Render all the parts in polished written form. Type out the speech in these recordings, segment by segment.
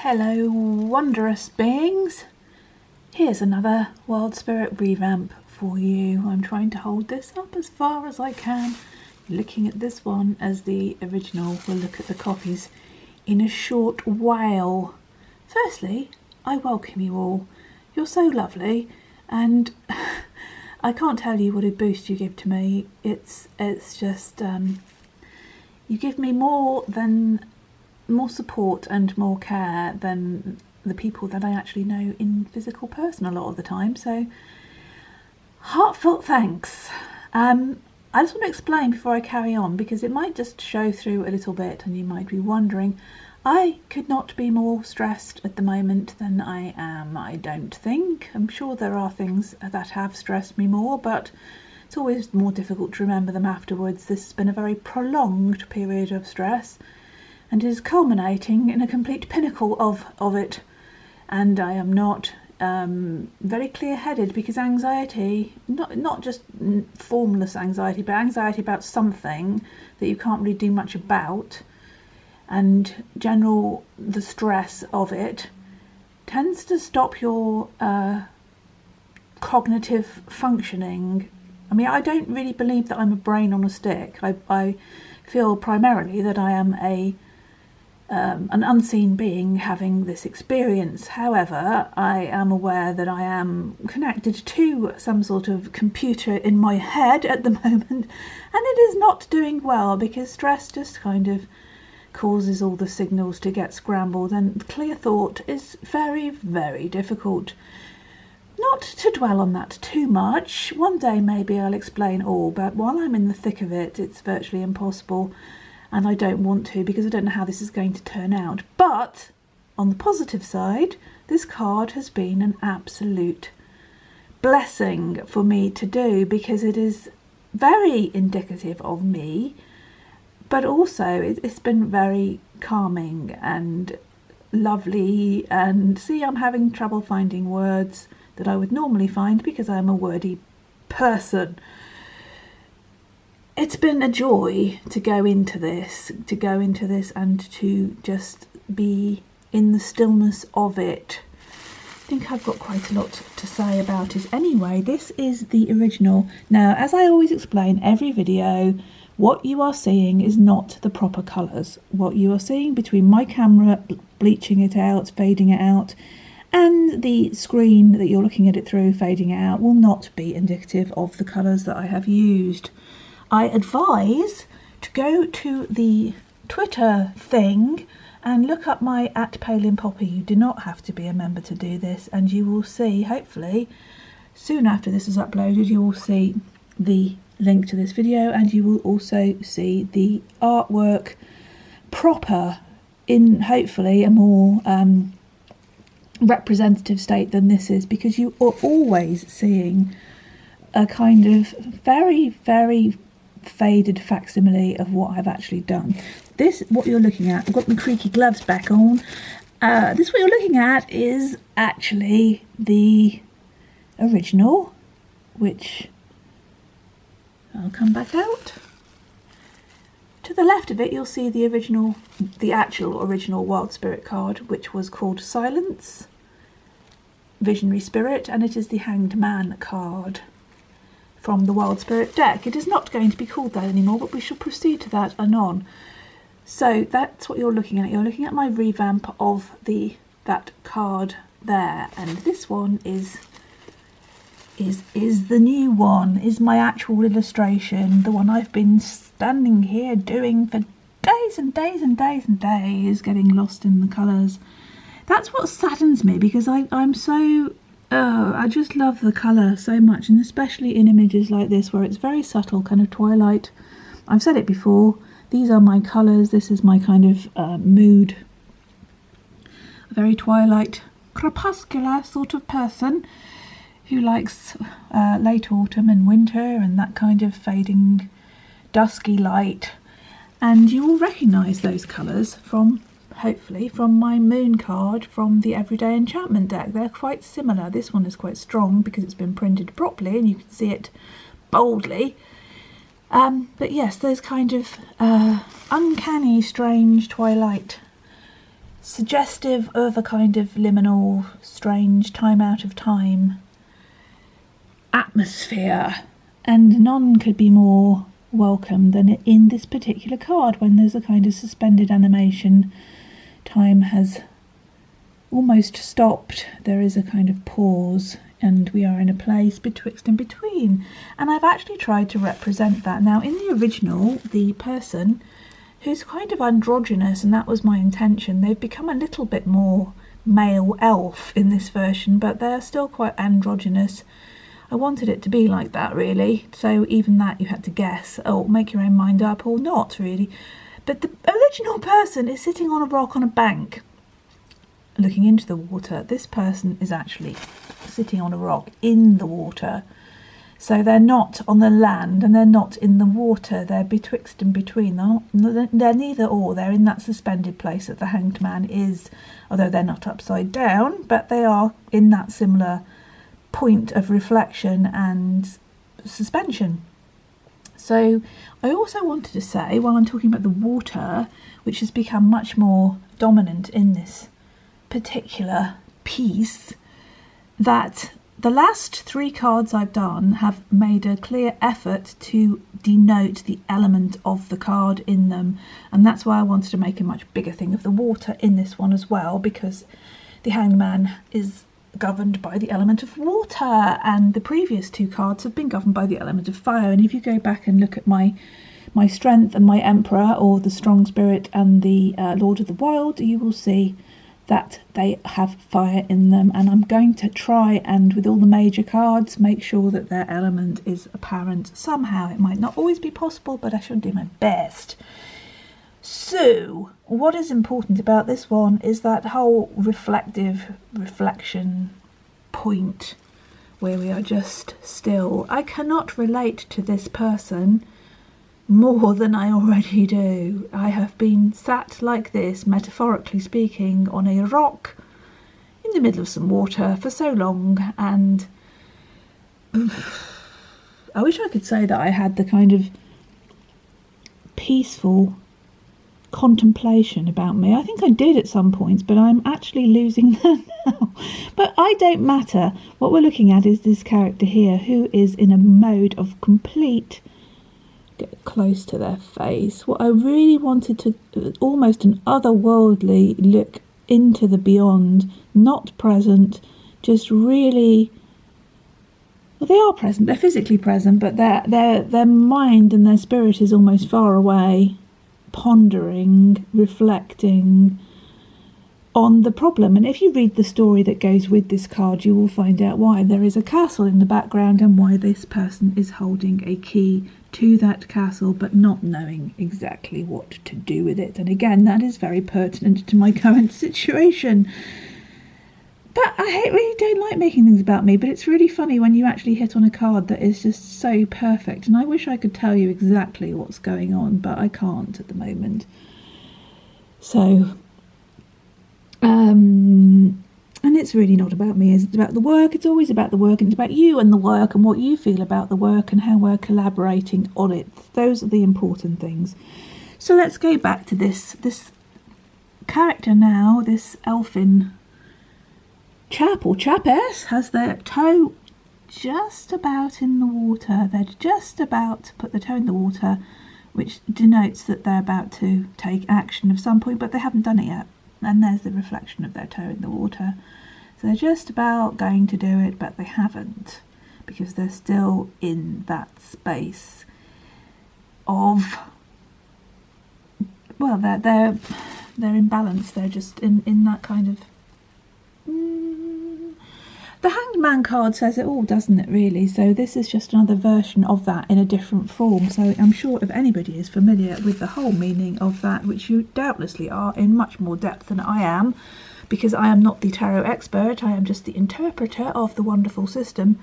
Hello, wondrous beings. Here's another Wild Spirit revamp for you. I'm trying to hold this up as far as I can. Looking at this one as the original. We'll look at the copies in a short while. Firstly, I welcome you all. You're so lovely, and I can't tell you what a boost you give to me. It's just you give me more support and more care than the people that I actually know in physical person a lot of the time. So heartfelt thanks. I just want to explain before I carry on, because it might just show through a little bit and you might be wondering. I could not be more stressed at the moment than I am, I don't think. I'm sure there are things that have stressed me more, but it's always more difficult to remember them afterwards. This has been a very prolonged period of stress and is culminating in a complete pinnacle of it. And I am not very clear-headed, because anxiety, not just formless anxiety, but anxiety about something that you can't really do much about, and the stress of it tends to stop your cognitive functioning. I mean, I don't really believe that I'm a brain on a stick. I feel primarily that I am an unseen being having this experience. However, I am aware that I am connected to some sort of computer in my head at the moment, and it is not doing well, because stress just kind of causes all the signals to get scrambled, and clear thought is very, very difficult. Not to dwell on that too much. One day maybe I'll explain all, but while I'm in the thick of it, it's virtually impossible. And I don't want to, because I don't know how this is going to turn out. But on the positive side, this card has been an absolute blessing for me to do, because it is very indicative of me, but also it's been very calming and lovely. And see, I'm having trouble finding words that I would normally find, because I'm a wordy person. It's been a joy to go into this and to just be in the stillness of it. I think I've got quite a lot to say about it anyway. This is the original. Now, as I always explain every video, what you are seeing is not the proper colours. What you are seeing between my camera bleaching it out, fading it out, and the screen that you're looking at it through fading it out will not be indicative of the colours that I have used. I advise to go to the Twitter thing and look up my @Palin Poppy. You do not have to be a member to do this, and you will see, hopefully, soon after this is uploaded, you will see the link to this video, and you will also see the artwork proper in hopefully a more representative state than this is, because you are always seeing a kind of very, very faded facsimile of what I've actually done. This, what you're looking at, I've got my creaky gloves back on. This, what you're looking at, is actually the original, which I'll come back out. To the left of it, you'll see the actual original Wild Spirit card, which was called Silence, Visionary Spirit, and it is the Hanged Man card from the Wild Spirit deck. It is not going to be called that anymore, but we shall proceed to that anon. So that's what you're looking at. You're looking at my revamp of that card there, and this one is the new one, is my actual illustration, the one I've been standing here doing for days and days and days and days, getting lost in the colours. That's what saddens me, because I'm so I just love the colour so much, and especially in images like this where it's very subtle, kind of twilight. I've said it before, these are my colours, this is my kind of mood. A very twilight, crepuscular sort of person who likes late autumn and winter and that kind of fading dusky light. And you will recognise those colours from, hopefully, from my moon card from the Everyday Enchantment deck. They're quite similar. This one is quite strong because it's been printed properly and you can see it boldly. But yes, those kind of uncanny, strange twilight suggestive of a kind of liminal, strange, time out of time atmosphere, and none could be more welcome than in this particular card when there's a kind of suspended animation. Time has almost stopped, there is a kind of pause, and we are in a place betwixt and between, and I've actually tried to represent that. Now in the original, the person who's kind of androgynous, and that was my intention, they've become a little bit more male elf in this version, but they're still quite androgynous. I wanted it to be like that, really, so even that you had to guess or make your own mind up, or not really. But the original person is sitting on a rock on a bank looking into the water. This person is actually sitting on a rock in the water, so they're not on the land and they're not in the water, they're betwixt and between. They're neither or, they're in that suspended place that the Hanged Man is, although they're not upside down, but they are in that similar point of reflection and suspension. So I also wanted to say, while I'm talking about the water, which has become much more dominant in this particular piece, that the last 3 cards I've done have made a clear effort to denote the element of the card in them, and that's why I wanted to make a much bigger thing of the water in this one as well, because the Hanged Man is governed by the element of water, and the previous 2 cards have been governed by the element of fire. And if you go back and look at my strength and my emperor, or the strong spirit and the Lord of the Wild, you will see that they have fire in them, and I'm going to try and, with all the major cards, make sure that their element is apparent somehow. It might not always be possible, but I shall do my best. So what is important about this one is that whole reflection point where we are just still. I cannot relate to this person more than I already do. I have been sat like this, metaphorically speaking, on a rock in the middle of some water for so long, and I wish I could say that I had the kind of peaceful contemplation about me. I think I did at some points, but I'm actually losing that now. But I don't matter. What we're looking at is this character here, who is in a mode of complete, get close to their face, what I really wanted to, almost an otherworldly look into the beyond, not present, just really, well, they are present, they're physically present, but their mind and their spirit is almost far away, pondering, reflecting on the problem. And if you read the story that goes with this card, you will find out why there is a castle in the background and why this person is holding a key to that castle, but not knowing exactly what to do with it. And again, that is very pertinent to my current situation. But I really don't like making things about me, but it's really funny when you actually hit on a card that is just so perfect, and I wish I could tell you exactly what's going on, but I can't at the moment. So, and it's really not about me, it's about the work. It's always about the work, and it's about you and the work and what you feel about the work and how we're collaborating on it. Those are the important things. So let's go back to this character now, this elfin chap or chapess has their toe just about in the water. They're just about to put the toe in the water, which denotes that they're about to take action of some point, but they haven't done it yet. And there's the reflection of their toe in the water. So they're just about going to do it, but they haven't, because they're still in that space of, well, they're in balance. They're just in that kind of the Hanged Man card says it all, doesn't it, really? So this is just another version of that in a different form. So I'm sure if anybody is familiar with the whole meaning of that, which you doubtlessly are in much more depth than I am, because I am not the tarot expert, I am just the interpreter of the wonderful system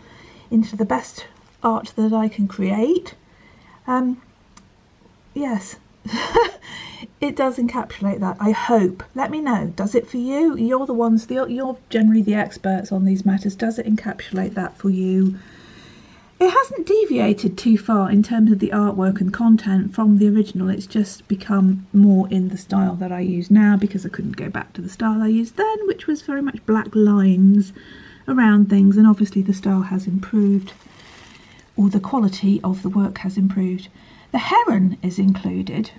into the best art that I can create. Yes. It does encapsulate that, I hope. Let me know. Does it for you? You're the ones, you're generally the experts on these matters. Does it encapsulate that for you? it hasn't deviated too far in terms of the artwork and content from the original. It's just become more in the style that I use now, because I couldn't go back to the style I used then, which was very much black lines around things, and obviously the style has improved, or the quality of the work has improved. The heron is included,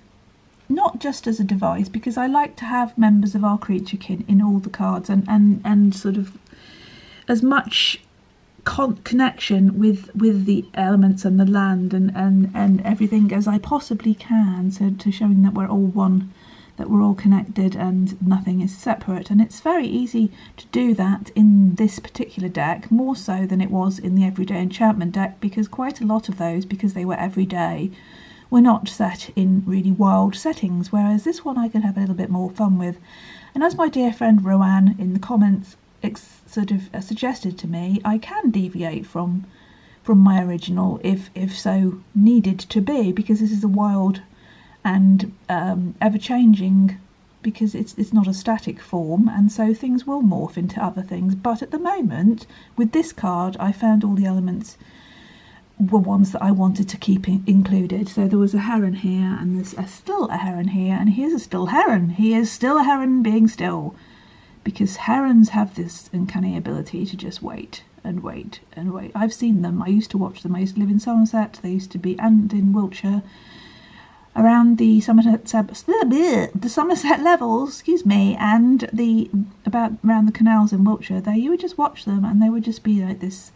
not just as a device, because I like to have members of our creature kin in all the cards, and sort of as much connection with the elements and the land and everything as I possibly can, so to showing that we're all one, that we're all connected and nothing is separate. And it's very easy to do that in this particular deck, more so than it was in the Everyday Enchantment deck, because quite a lot of those, because they were everyday, were not set in really wild settings, whereas this one I can have a little bit more fun with. And as my dear friend Roanne in the comments sort of suggested to me, I can deviate from my original if so needed to be, because this is a wild and ever-changing, because it's not a static form, and so things will morph into other things. But at the moment, with this card, I found all the elements were ones that I wanted to keep included. So there was a heron here, and there's still a heron here, and here's a still heron. He is still a heron being still, because herons have this uncanny ability to just wait and wait and wait. I've seen them. I used to watch them. I used to live in Somerset. They used to be, and in Wiltshire, around the Somerset levels, excuse me, and around the canals in Wiltshire. There, you would just watch them, and they would just be like this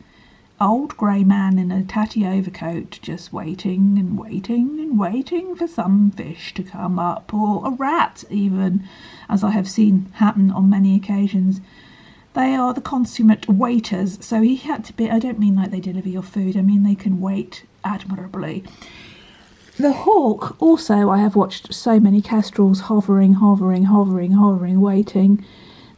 old grey man in a tatty overcoat, just waiting and waiting and waiting for some fish to come up, or a rat even, as I have seen happen on many occasions. They are the consummate waiters, so he had to be, I don't mean like they deliver your food, I mean they can wait admirably. The hawk, also, I have watched so many kestrels hovering, waiting.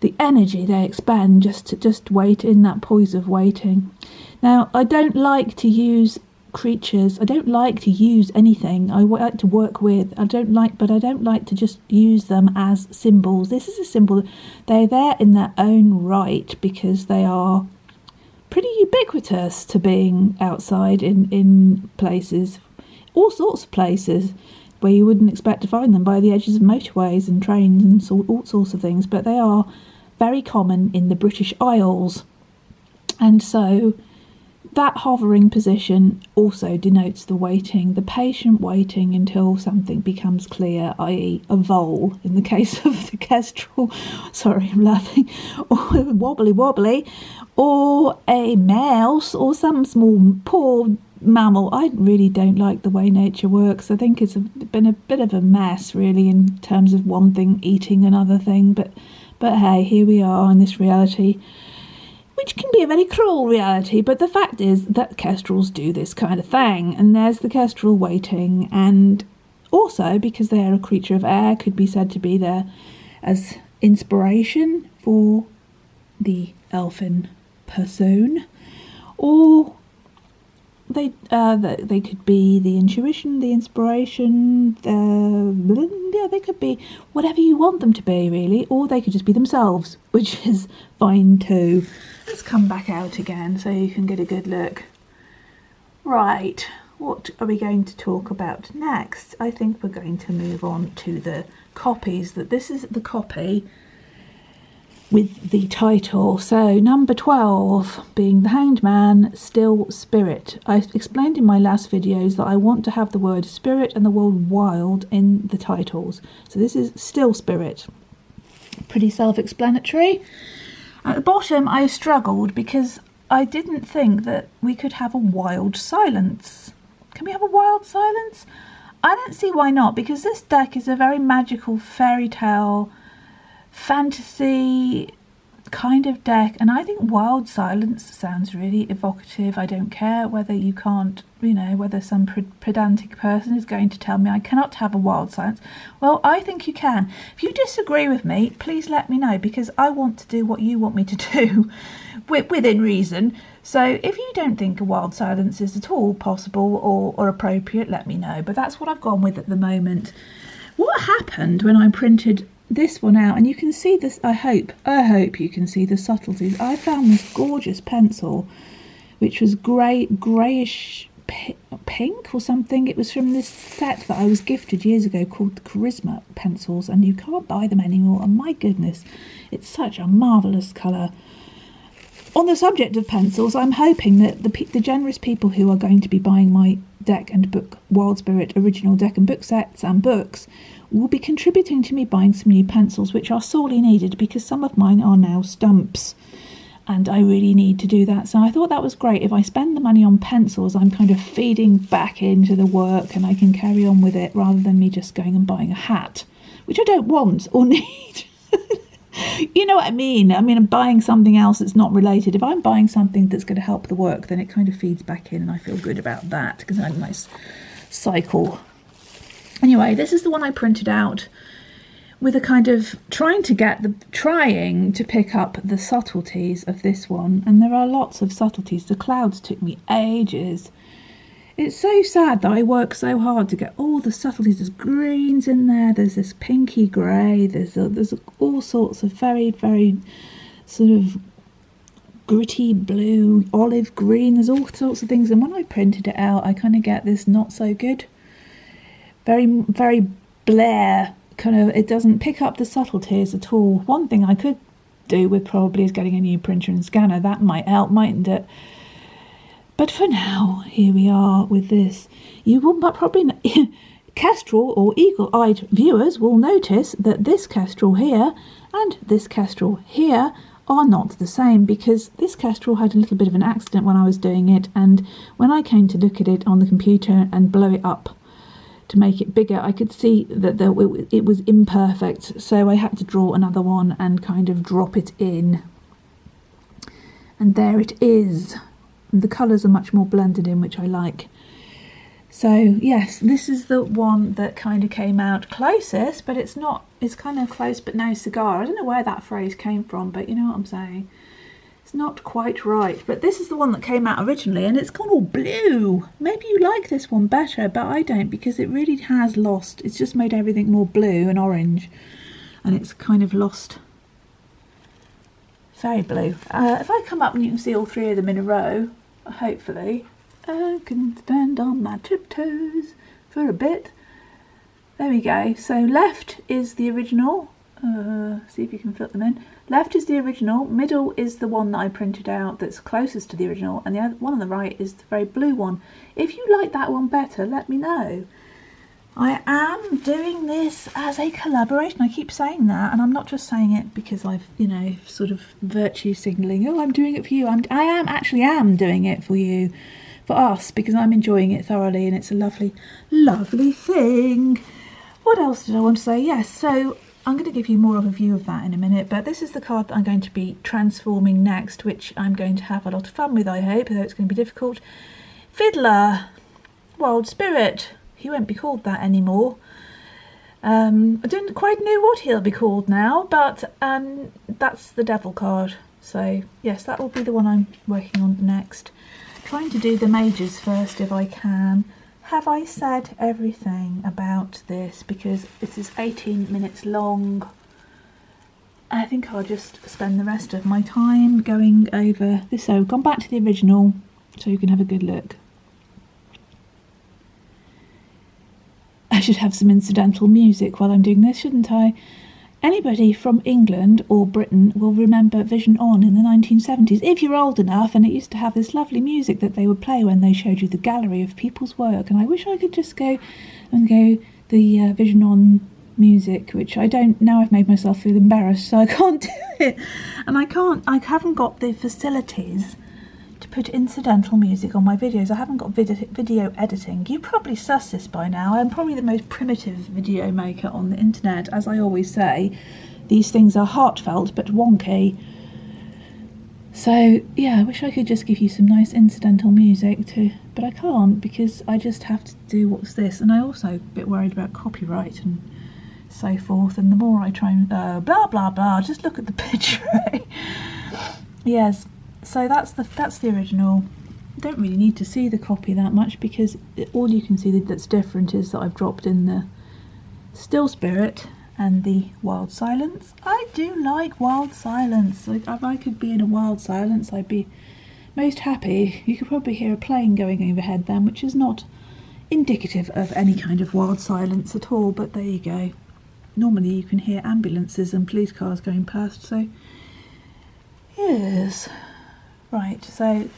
The energy they expend just to wait in that poise of waiting. Now, I don't like to use creatures. I don't like to use anything. I like to work with. I don't like to just use them as symbols. This is a symbol. They're there in their own right because they are pretty ubiquitous to being outside in places, all sorts of places where you wouldn't expect to find them, by the edges of motorways and trains and all sorts of things. But they are very common in the British Isles, and so that hovering position also denotes the waiting, the patient waiting until something becomes clear, i.e. a vole in the case of the kestrel, sorry I'm laughing, or wobbly, or a mouse, or some small poor mammal. I really don't like the way nature works. I think it's been a bit of a mess really in terms of one thing eating another thing, but hey, here we are in this reality, which can be a very cruel reality. But the fact is that kestrels do this kind of thing, and there's the kestrel waiting, and also because they're a creature of air, could be said to be there as inspiration for the elfin person, or they could be the intuition, the inspiration, they could be whatever you want them to be really, or they could just be themselves, which is fine too. Let's come back out again so you can get a good look. Right, what are we going to talk about next? I think we're going to move on to the copies. This is the copy with the title. So number 12 being the Hanged Man, Still Spirit. I explained in my last videos that I want to have the word spirit and the word wild in the titles. So this is Still Spirit. Pretty self-explanatory. At the bottom I struggled because I didn't think that we could have a wild silence. Can we have a wild silence? I don't see why not, because this deck is a very magical fairy tale fantasy kind of deck, and I think wild silence sounds really evocative. I don't care whether you can't, whether some pedantic person is going to tell me I cannot have a wild silence. Well, I think you can. If you disagree with me, please let me know, because I want to do what you want me to do within reason. So if you don't think a wild silence is at all possible or appropriate, let me know. But that's what I've gone with at the moment. What happened when I printed this one out, and you can see this, I hope you can see the subtleties. I found this gorgeous pencil which was greyish pink or something. It was from this set that I was gifted years ago called the Charisma pencils, and you can't buy them anymore, and my goodness, it's such a marvellous colour. On the subject of pencils, I'm hoping that the generous people who are going to be buying my deck and book Wild Spirit original deck and book sets and books will be contributing to me buying some new pencils, which are sorely needed because some of mine are now stumps and I really need to do that. So I thought that was great. If I spend the money on pencils, I'm kind of feeding back into the work and I can carry on with it rather than me just going and buying a hat, which I don't want or need. You know what I mean? I mean, I'm buying something else that's not related. If I'm buying something that's going to help the work, then it kind of feeds back in and I feel good about that because I have a nice cycle. Anyway, this is the one I printed out with a kind of trying to pick up the subtleties of this one. And there are lots of subtleties. The clouds took me ages. It's so sad that I work so hard to get all the subtleties. There's greens in there. There's this pinky grey. There's all sorts of very, very sort of gritty blue, olive green. There's all sorts of things. And when I printed it out, I kind of get this not so good, very, very Blair kind of. It doesn't pick up the subtleties at all. One thing I could do with probably is getting a new printer and scanner. That might help, mightn't it? But for now, here we are with this. You will probably, kestrel or eagle-eyed viewers will notice that this kestrel here and this kestrel here are not the same, because this kestrel had a little bit of an accident when I was doing it, and when I came to look at it on the computer and blow it up to make it bigger, I could see that it was imperfect, so I had to draw another one and kind of drop it in. And there it is. The colours are much more blended in, which I like. So yes, this is the one that kind of came out closest, but it's not, it's kind of close but no cigar. I don't know where that phrase came from, but you know what I'm saying. It's not quite right, but this is the one that came out originally, and it's gone all blue. Maybe you like this one better, but I don't, because it really has lost. It's just made everything more blue and orange, and it's kind of lost. Very blue. If I come up and you can see all three of them in a row, hopefully, I can stand on my tiptoes for a bit. There we go. So left is the original. See if you can fit them in. Left is the original, middle is the one that I printed out that's closest to the original, and the other one on the right is the very blue one. If you like that one better, let me know. I am doing this as a collaboration. I keep saying that, and I'm not just saying it because I've, you know, sort of virtue signalling, oh, I'm doing it for you. I am doing it for you, for us, because I'm enjoying it thoroughly, and it's a lovely, lovely thing. What else did I want to say? Yes, so I'm going to give you more of a view of that in a minute, but this is the card that I'm going to be transforming next, which I'm going to have a lot of fun with, I hope, although it's going to be difficult. Fiddler, Wild Spirit. He won't be called that anymore. I don't quite know what he'll be called now, but that's the Devil card. So yes, that will be the one I'm working on next. Trying to do the mages first if I can. Have I said everything about this? Because this is 18 minutes long. I think I'll just spend the rest of my time going over this. So I've gone back to the original so you can have a good look. I should have some incidental music while I'm doing this, shouldn't I? Anybody from England or Britain will remember Vision On in the 1970s, if you're old enough, and it used to have this lovely music that they would play when they showed you the gallery of people's work, and I wish I could just go the Vision On music, which I don't. Now I've made myself feel embarrassed, so I can't do it, and I haven't got the facilities to put incidental music on my videos. I haven't got video editing. You probably sussed this by now. I'm probably the most primitive video maker on the internet. As I always say, these things are heartfelt but wonky. So yeah, I wish I could just give you some nice incidental music too, but I can't because I just have to do what's this, and I also a bit worried about copyright and so forth, and the more I try and blah blah blah, just look at the picture. Yes. So that's the original. I don't really need to see the copy that much because all you can see that's different is that I've dropped in the Still Spirit and the Wild Silence. I do like Wild Silence. Like, if I could be in a Wild Silence, I'd be most happy. You could probably hear a plane going overhead then, which is not indicative of any kind of wild silence at all, but there you go. Normally you can hear ambulances and police cars going past, so yes. Right, so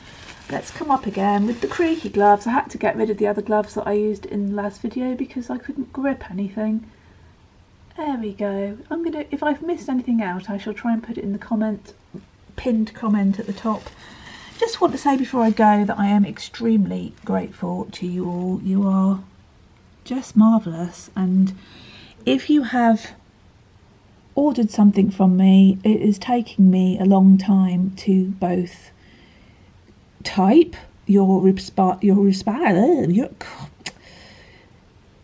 let's come up again with the creaky gloves. I had to get rid of the other gloves that I used in the last video because I couldn't grip anything. There we go. If I've missed anything out, I shall try and put it in the pinned comment at the top. Just want to say before I go that I am extremely grateful to you all. You are just marvellous, and if you have ordered something from me, it is taking me a long time to both type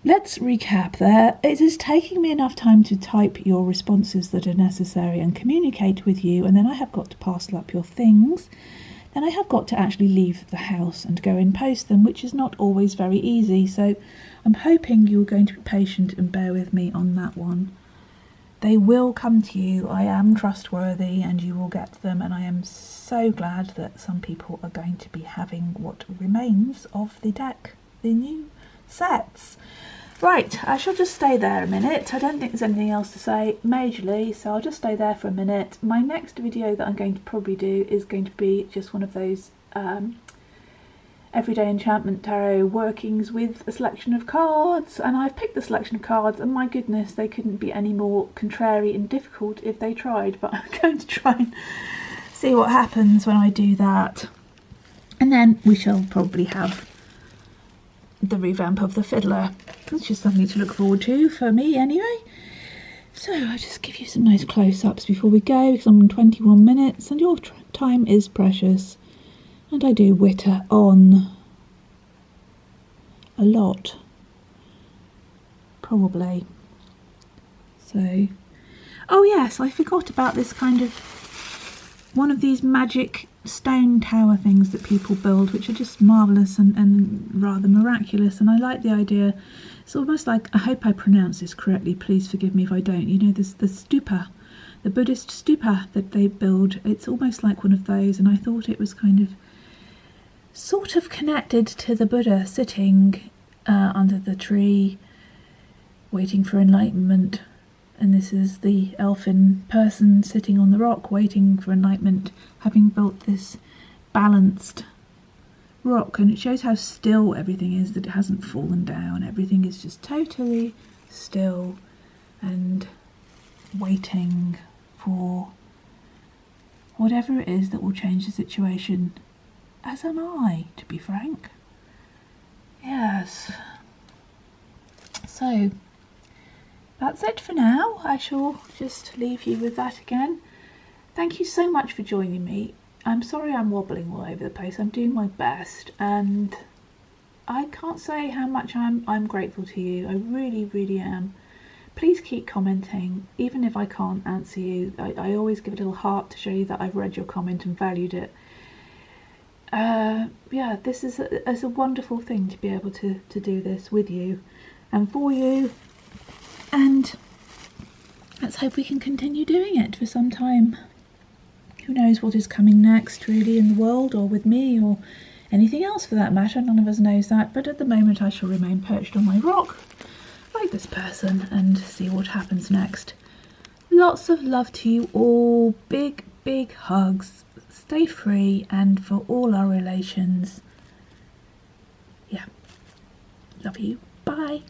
let's recap there. It is taking me enough time to type your responses that are necessary and communicate with you, and then I have got to parcel up your things. Then I have got to actually leave the house and go and post them, which is not always very easy, so I'm hoping you're going to be patient and bear with me on that one. They will come to you. I am trustworthy and you will get them, and I am so glad that some people are going to be having what remains of the deck, the new sets. Right, I shall just stay there a minute. I don't think there's anything else to say majorly, so I'll just stay there for a minute. My next video that I'm going to probably do is going to be just one of those Everyday Enchantment Tarot workings with a selection of cards, and I've picked the selection of cards, and my goodness, they couldn't be any more contrary and difficult if they tried, but I'm going to try and see what happens when I do that. And then we shall probably have the revamp of the Fiddler, which is something to look forward to for me anyway. So I'll just give you some nice close-ups before we go, because I'm on 21 minutes and your time is precious. And I do witter on a lot, probably. So, oh yes, I forgot about this kind of one of these magic stone tower things that people build, which are just marvellous and rather miraculous. And I like the idea. It's almost like, I hope I pronounce this correctly, please forgive me if I don't. You know, there's the stupa, the Buddhist stupa that they build. It's almost like one of those, and I thought it was kind of sort of connected to the Buddha sitting under the tree waiting for enlightenment, and this is the elfin person sitting on the rock waiting for enlightenment, having built this balanced rock. And it shows how still everything is, that it hasn't fallen down. Everything is just totally still and waiting for whatever it is that will change the situation. As am I, to be frank. Yes. So, that's it for now. I shall just leave you with that again. Thank you so much for joining me. I'm sorry I'm wobbling all over the place. I'm doing my best, and I can't say how much I'm grateful to you. I really, really am. Please keep commenting, even if I can't answer you. I always give a little heart to show you that I've read your comment and valued it. Yeah, this is a wonderful thing to be able to do this with you and for you, and let's hope we can continue doing it for some time. Who knows what is coming next really in the world, or with me, or anything else for that matter. None of us knows that, but at the moment I shall remain perched on my rock like this person and see what happens next. Lots of love to you all. Big hugs. Stay free, and for all our relations, yeah, love you. Bye.